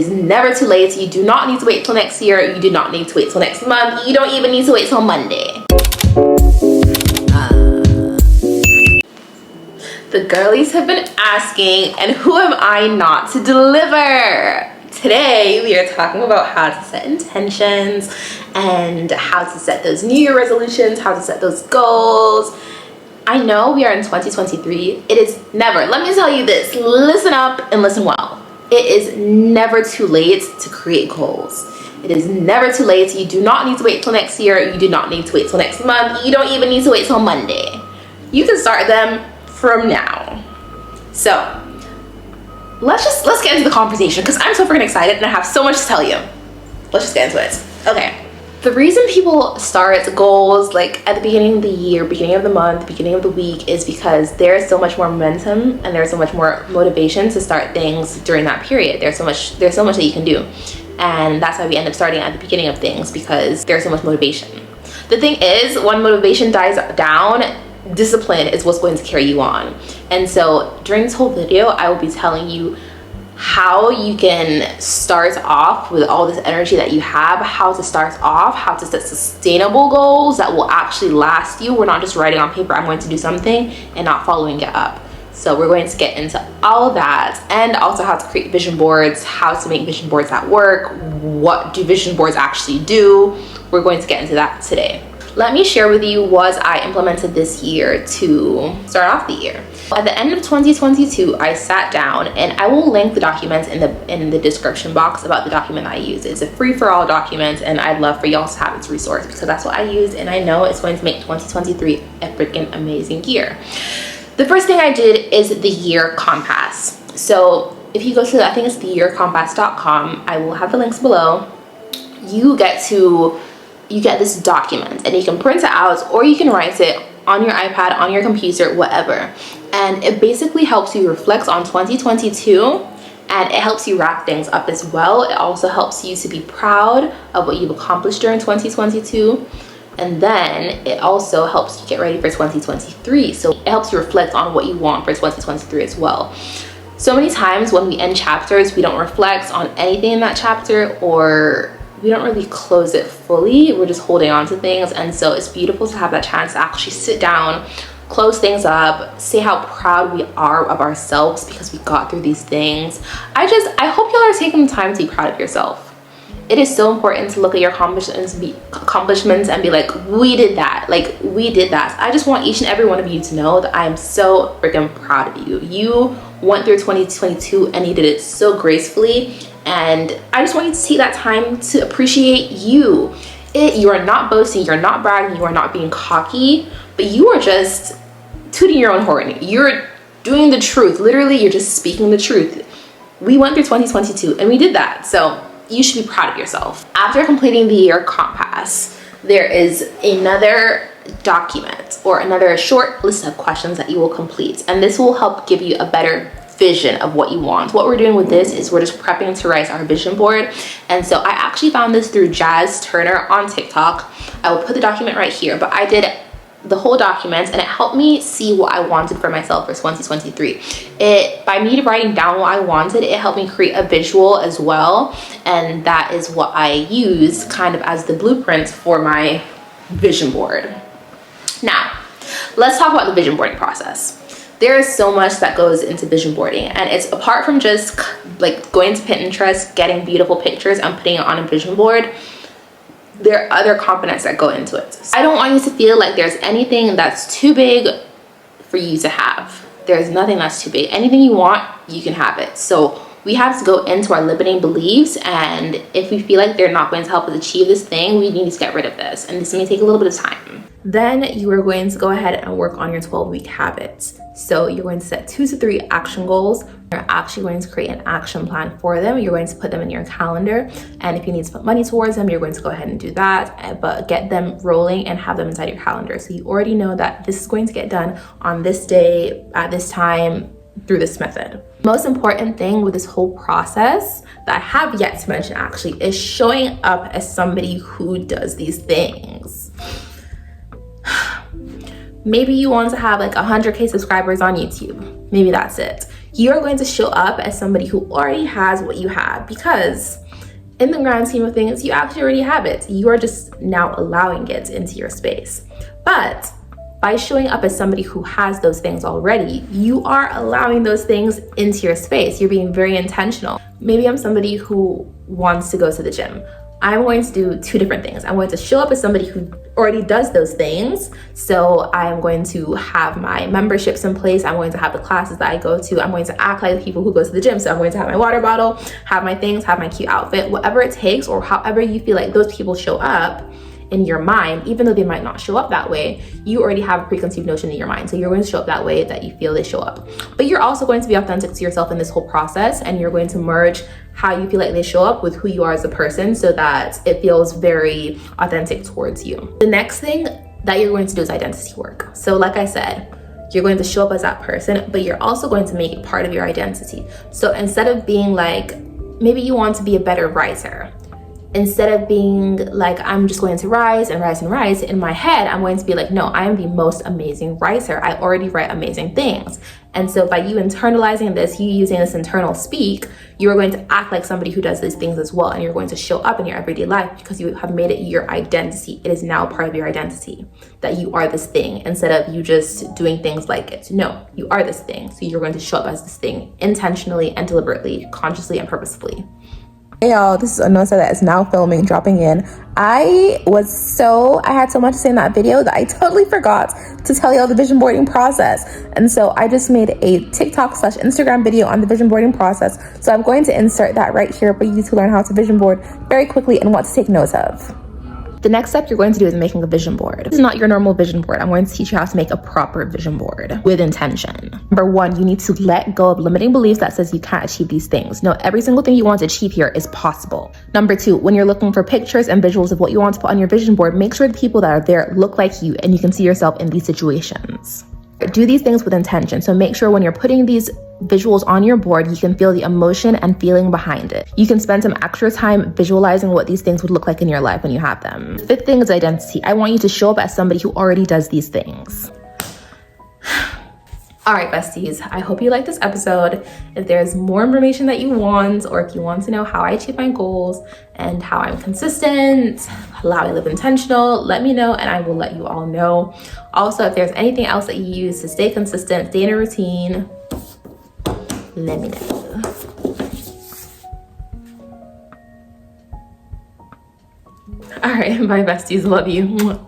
It's never too late. You do not need to wait till next year. You do not need to wait till next month. You don't even need to wait till Monday. The girlies have been asking, and who am I not to deliver? Today, we are talking about how to set intentions and how to set those New Year resolutions, how to set those goals. I know we are in 2023. It is never, let me tell you this, listen up and listen well. It is never too late to create goals. It is never too late. You do not need to wait till next year. You do not need to wait till next month. You don't even need to wait till Monday. You can start them from now. So let's get into the conversation because I'm so freaking excited and I have so much to tell you. Let's just get into it. Okay. The reason people start goals like at the beginning of the year, beginning of the month, beginning of the week is because there's so much more momentum and there's so much more motivation to start things during that period. There's so much that you can do. And that's why we end up starting at the beginning of things, because there's so much motivation. The thing is, when motivation dies down, discipline is what's going to carry you on. And so during this whole video, I will be telling you how you can start off with all this energy that you have, how to start off, how to set sustainable goals that will actually last you. We're not just writing on paper, I'm going to do something and not following it up. So we're going to get into all of that, and also how to create vision boards, how to make vision boards at work, what do vision boards actually do. We're going to get into that today. Let me share with you what I implemented this year to start off the year. At the end of 2022, I sat down, and I will link the documents in the description box about the document I use. It's a free-for-all document, and I'd love for y'all to have its resource because that's what I use, and I know it's going to make 2023 a freaking amazing year. The first thing I did is the year compass. So if you go to, I think it's theyearcompass.com, I will have the links below. You get this document, and you can print it out or you can write it on your iPad, on your computer, whatever. And it basically helps you reflect on 2022, and it helps you wrap things up as well. It also helps you to be proud of what you've accomplished during 2022. And then it also helps you get ready for 2023. So it helps you reflect on what you want for 2023 as well. So many times when we end chapters, we don't reflect on anything in that chapter, or we don't really close it fully. We're just holding on to things. And so it's beautiful to have that chance to actually sit down, close things up, say how proud we are of ourselves because we got through these things. I hope y'all are taking the time to be proud of yourself. It is so important to look at your accomplishments and be like, we did that. Like, we did that. I just want each and every one of you to know that I am so freaking proud of you. You went through 2022 and you did it so gracefully. And I just want you to take that time to appreciate you. You are not boasting, you're not bragging, you are not being cocky, but you are just tooting your own horn. You're doing the truth. Literally, you're just speaking the truth. We went through 2022 and we did that. So you should be proud of yourself. After completing the year compass, there is another document or another short list of questions that you will complete. And this will help give you a better vision of what you want. What we're doing with this is we're just prepping to write our vision board. And so I actually found this through Jazz Turner on TikTok. I will put the document right here, but I did the whole document and it helped me see what I wanted for myself for 2023. By me writing down what I wanted, it helped me create a visual as well. And that is what I use kind of as the blueprint for my vision board. Now, let's talk about the vision boarding process. There is so much that goes into vision boarding, and it's apart from just like going to Pinterest, getting beautiful pictures and putting it on a vision board. There are other components that go into it. I don't want you to feel like there's anything that's too big for you to have. There's nothing that's too big. Anything you want, you can have it. So we have to go into our limiting beliefs, and if we feel like they're not going to help us achieve this thing, we need to get rid of this, and this may take a little bit of time. Then you are going to go ahead and work on your 12-week habits. So you're going to set 2 to 3 action goals. You're actually going to create an action plan for them. You're going to put them in your calendar. And if you need to put money towards them, you're going to go ahead and do that, but get them rolling and have them inside your calendar. So you already know that this is going to get done on this day, at this time, through this method. Most important thing with this whole process that I have yet to mention actually is showing up as somebody who does these things. Maybe you want to have like 100K subscribers on YouTube. Maybe that's it. You are going to show up as somebody who already has what you have, because in the grand scheme of things, you actually already have it. You are just now allowing it into your space. But by showing up as somebody who has those things already, you are allowing those things into your space. You're being very intentional. Maybe I'm somebody who wants to go to the gym. I'm going to do two different things. I'm going to show up as somebody who already does those things. So I'm going to have my memberships in place. I'm going to have the classes that I go to. I'm going to act like the people who go to the gym. So I'm going to have my water bottle, have my things, have my cute outfit, whatever it takes, or however you feel like those people show up in your mind. Even though they might not show up that way, you already have a preconceived notion in your mind. So you're going to show up that way that you feel they show up. But you're also going to be authentic to yourself in this whole process, and you're going to merge how you feel like they show up with who you are as a person, so that it feels very authentic towards you. The next thing that you're going to do is identity work. So like I said, you're going to show up as that person, but you're also going to make it part of your identity. So instead of being like, maybe you want to be a better writer, instead of being like, I'm just going to rise and rise and rise, in my head, I'm going to be like, no, I am the most amazing writer. I already write amazing things. And so by you internalizing this, you using this internal speak, you are going to act like somebody who does these things as well. And you're going to show up in your everyday life because you have made it your identity. It is now part of your identity that you are this thing, instead of you just doing things like it. No, you are this thing. So you're going to show up as this thing intentionally and deliberately, consciously and purposefully. Hey y'all, this is onoseij that is now filming, dropping in. I had so much to say in that video that I totally forgot to tell y'all the vision boarding process. And so I just made a TikTok/Instagram video on the vision boarding process. So I'm going to insert that right here for you to learn how to vision board very quickly and what to take notes of. The next step you're going to do is making a vision board. This is not your normal vision board. I'm going to teach you how to make a proper vision board with intention. Number one, you need to let go of limiting beliefs that says you can't achieve these things. No, every single thing you want to achieve here is possible. Number two, when you're looking for pictures and visuals of what you want to put on your vision board, make sure the people that are there look like you and you can see yourself in these situations. Do these things with intention. So make sure when you're putting these visuals on your board, you can feel the emotion and feeling behind it. You can spend some extra time visualizing what these things would look like in your life when you have them. The fifth thing is identity. I want you to show up as somebody who already does these things. All right, besties, I hope you liked this episode. If there's more information that you want, or if you want to know how I achieve my goals and how I'm consistent, how I live intentional, let me know and I will let you all know. Also, if there's anything else that you use to stay consistent, stay in a routine, let me know. All right, bye besties, love you.